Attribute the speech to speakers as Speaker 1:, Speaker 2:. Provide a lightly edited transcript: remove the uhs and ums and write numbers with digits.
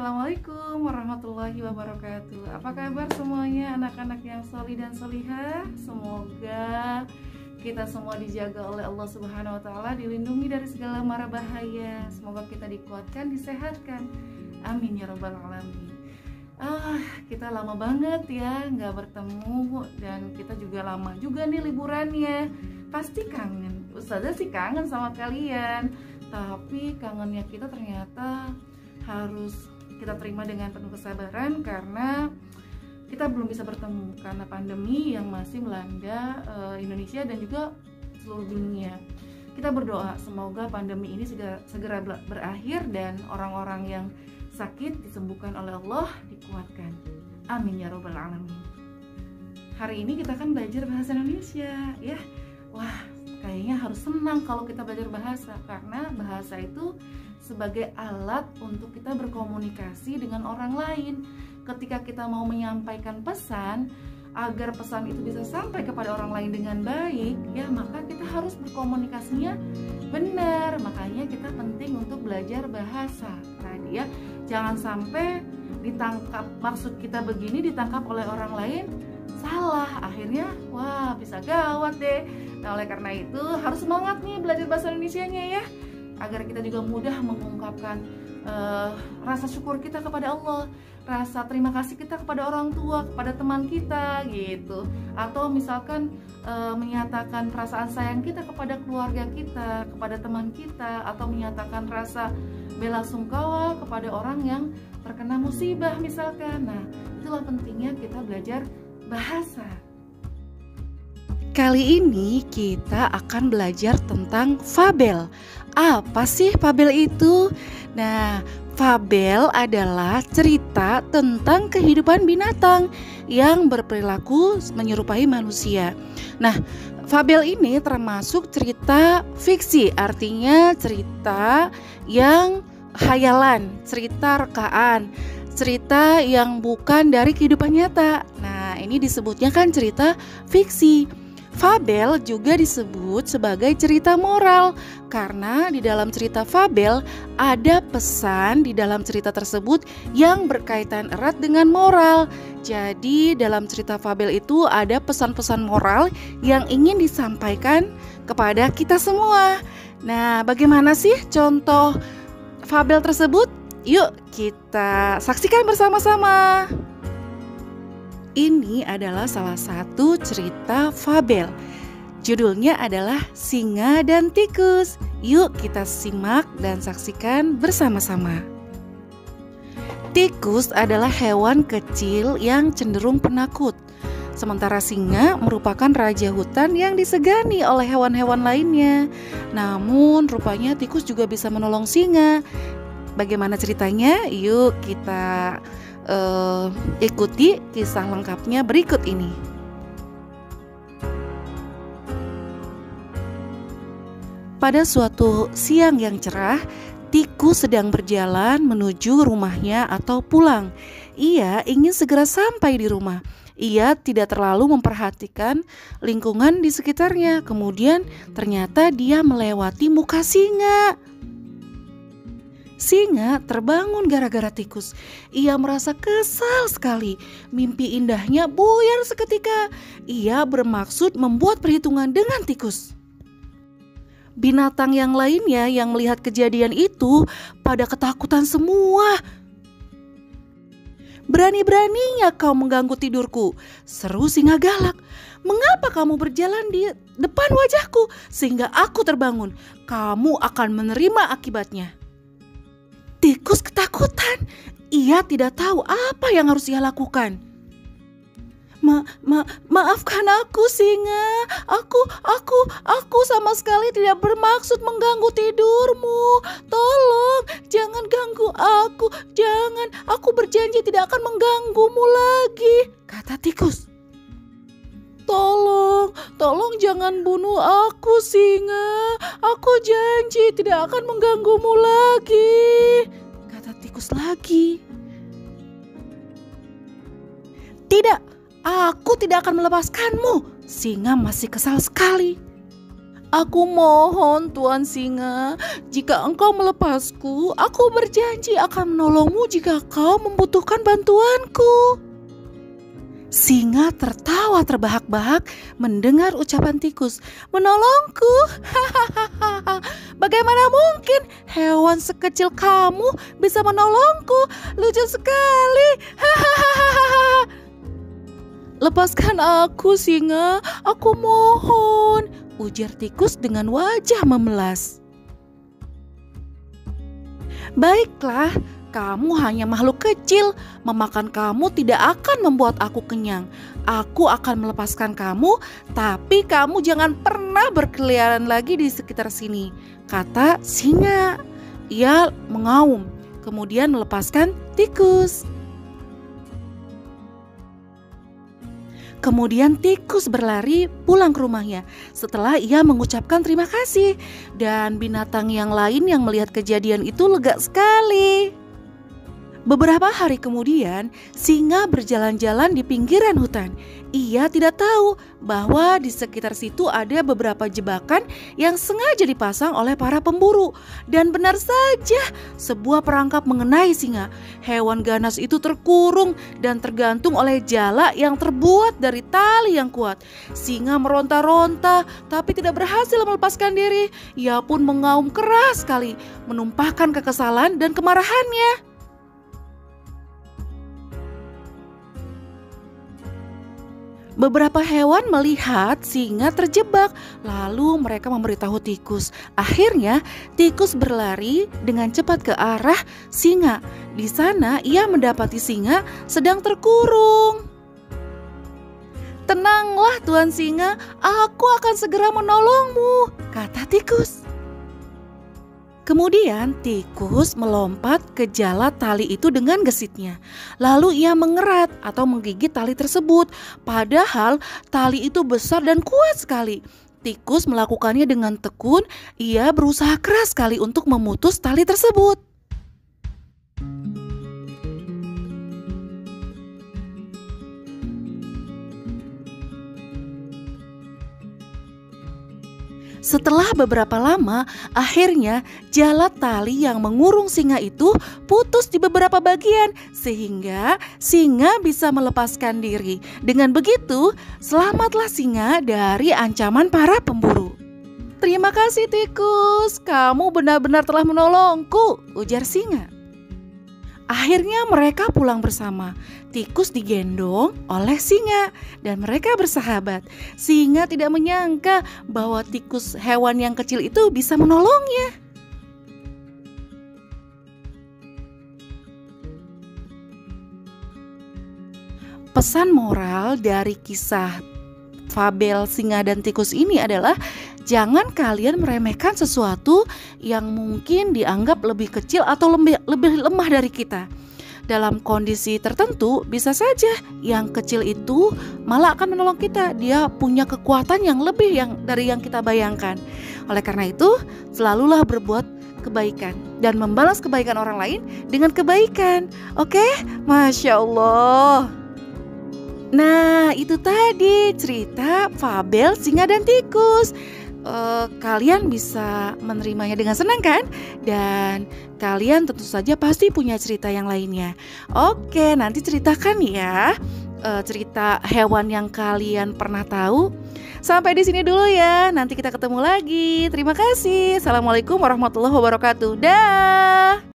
Speaker 1: Assalamualaikum warahmatullahi wabarakatuh. Apa kabar semuanya anak-anak yang solih dan solihah? Semoga kita semua dijaga oleh Allah Subhanahu wa Ta'ala, dilindungi dari segala mara bahaya. Semoga kita dikuatkan, disehatkan. Amin ya rabbal alamin. Kita lama banget ya nggak bertemu, dan kita juga lama juga nih liburannya. Pasti kangen. Ustazah sih kangen sama kalian, tapi kangennya kita ternyata harus kita terima dengan penuh kesabaran karena kita belum bisa bertemu karena pandemi yang masih melanda Indonesia dan juga seluruh dunia. Kita berdoa semoga pandemi ini segera berakhir dan orang-orang yang sakit disembuhkan oleh Allah, dikuatkan. Amin ya robbal alamin. Hari ini kita akan belajar bahasa Indonesia ya. Wah, kayaknya harus senang kalau kita belajar bahasa, karena bahasa itu sebagai alat untuk kita berkomunikasi dengan orang lain. Ketika kita mau menyampaikan pesan, agar pesan itu bisa sampai kepada orang lain dengan baik, ya maka kita harus berkomunikasinya benar. Makanya kita penting untuk belajar bahasa tadi ya. Jangan sampai ditangkap maksud kita begini, ditangkap oleh orang lain salah, akhirnya wah bisa gawat deh. Nah, oleh karena itu harus semangat nih belajar bahasa Indonesianya ya, agar kita juga mudah mengungkapkan rasa syukur kita kepada Allah, rasa terima kasih kita kepada orang tua, kepada teman kita gitu, atau misalkan menyatakan perasaan sayang kita kepada keluarga kita, kepada teman kita, atau menyatakan rasa bela sungkawa kepada orang yang terkena musibah misalkan. Nah, itulah pentingnya kita belajar bahasa.
Speaker 2: Kali ini kita akan belajar tentang fabel. Apa sih fabel itu? Nah, fabel adalah cerita tentang kehidupan binatang yang berperilaku menyerupai manusia. Nah, fabel ini termasuk cerita fiksi, artinya cerita yang hayalan, cerita rekaan, cerita yang bukan dari kehidupan nyata. Nah, ini disebutnya kan cerita fiksi. Fabel juga disebut sebagai cerita moral karena di dalam cerita fabel ada pesan di dalam cerita tersebut yang berkaitan erat dengan moral. Jadi dalam cerita fabel itu ada pesan-pesan moral yang ingin disampaikan kepada kita semua. Nah, bagaimana sih contoh fabel tersebut? Yuk kita saksikan bersama-sama. Ini adalah salah satu cerita fabel. Judulnya adalah Singa dan Tikus. Yuk kita simak dan saksikan bersama-sama. Tikus adalah hewan kecil yang cenderung penakut. Sementara singa merupakan raja hutan yang disegani oleh hewan-hewan lainnya. Namun rupanya tikus juga bisa menolong singa. Bagaimana ceritanya? Yuk kita ikuti kisah lengkapnya berikut ini. Pada suatu siang yang cerah, tikus sedang berjalan menuju rumahnya atau pulang. Ia ingin segera sampai di rumah. Ia tidak terlalu memperhatikan lingkungan di sekitarnya. Kemudian ternyata dia melewati muka singa. Singa terbangun gara-gara tikus. Ia merasa kesal sekali. Mimpi indahnya buyar seketika. Ia bermaksud membuat perhitungan dengan tikus. Binatang yang lainnya yang melihat kejadian itu pada ketakutan semua. "Berani-beraninya kau mengganggu tidurku," seru singa galak. "Mengapa kamu berjalan di depan wajahku sehingga aku terbangun? Kamu akan menerima akibatnya." Tikus ketakutan. Ia tidak tahu apa yang harus ia lakukan. Maafkan aku, singa. Aku sama sekali tidak bermaksud mengganggu tidurmu. Tolong, jangan ganggu aku. Jangan, aku berjanji tidak akan mengganggumu lagi," kata tikus. Tolong jangan bunuh aku, singa. Aku janji tidak akan mengganggumu lagi," kata tikus lagi. "Tidak, aku tidak akan melepaskanmu." Singa masih kesal sekali. Aku mohon Tuan Singa, jika engkau melepasku, aku berjanji akan menolongmu jika kau membutuhkan bantuanku. Singa tertawa terbahak-bahak mendengar ucapan tikus, menolongku? Hahaha, bagaimana mungkin hewan sekecil kamu bisa menolongku? Lucu sekali. Hahaha. Lepaskan aku, Singa, aku mohon, ujar tikus dengan wajah memelas. Baiklah, kamu hanya makhluk kecil, memakan kamu tidak akan membuat aku kenyang. Aku akan melepaskan kamu, tapi kamu jangan pernah berkeliaran lagi di sekitar sini, kata singa. Ia mengaum, kemudian melepaskan tikus. Kemudian tikus berlari pulang ke rumahnya setelah ia mengucapkan terima kasih. Dan binatang yang lain yang melihat kejadian itu lega sekali. Beberapa hari kemudian, singa berjalan-jalan di pinggiran hutan. Ia tidak tahu bahwa di sekitar situ ada beberapa jebakan yang sengaja dipasang oleh para pemburu. Dan benar saja, sebuah perangkap mengenai singa. Hewan ganas itu terkurung dan tergantung oleh jala yang terbuat dari tali yang kuat. Singa meronta-ronta tapi tidak berhasil melepaskan diri. Ia pun mengaum keras sekali, menumpahkan kekesalan dan kemarahannya. Beberapa hewan melihat singa terjebak, lalu mereka memberitahu tikus. Akhirnya tikus berlari dengan cepat ke arah singa. Di sana ia mendapati singa sedang terkurung. Tenanglah Tuan Singa, aku akan segera menolongmu, kata tikus. Kemudian tikus melompat ke jala tali itu dengan gesitnya. Lalu ia mengerat atau menggigit tali tersebut. Padahal tali itu besar dan kuat sekali. Tikus melakukannya dengan tekun. Ia berusaha keras sekali untuk memutus tali tersebut. Setelah beberapa lama, akhirnya jala tali yang mengurung singa itu putus di beberapa bagian sehingga singa bisa melepaskan diri. Dengan begitu, selamatlah singa dari ancaman para pemburu. Terima kasih tikus, kamu benar-benar telah menolongku, ujar singa. Akhirnya mereka pulang bersama. Tikus digendong oleh singa dan mereka bersahabat. Singa tidak menyangka bahwa tikus hewan yang kecil itu bisa menolongnya. Pesan moral dari kisah fabel singa dan tikus ini adalah jangan kalian meremehkan sesuatu yang mungkin dianggap lebih kecil atau lebih lemah dari kita. Dalam kondisi tertentu bisa saja yang kecil itu malah akan menolong kita. Dia punya kekuatan yang lebih dari yang kita bayangkan. Oleh karena itu, selalulah berbuat kebaikan dan membalas kebaikan orang lain dengan kebaikan. Oke? Masya Allah. Nah, itu tadi cerita fabel singa dan tikus. Kalian bisa menerimanya dengan senang kan? Dan kalian tentu saja pasti punya cerita yang lainnya. Oke, nanti ceritakan ya cerita hewan yang kalian pernah tahu. Sampai di sini dulu ya. Nanti kita ketemu lagi. Terima kasih. Assalamualaikum warahmatullahi wabarakatuh. Dah.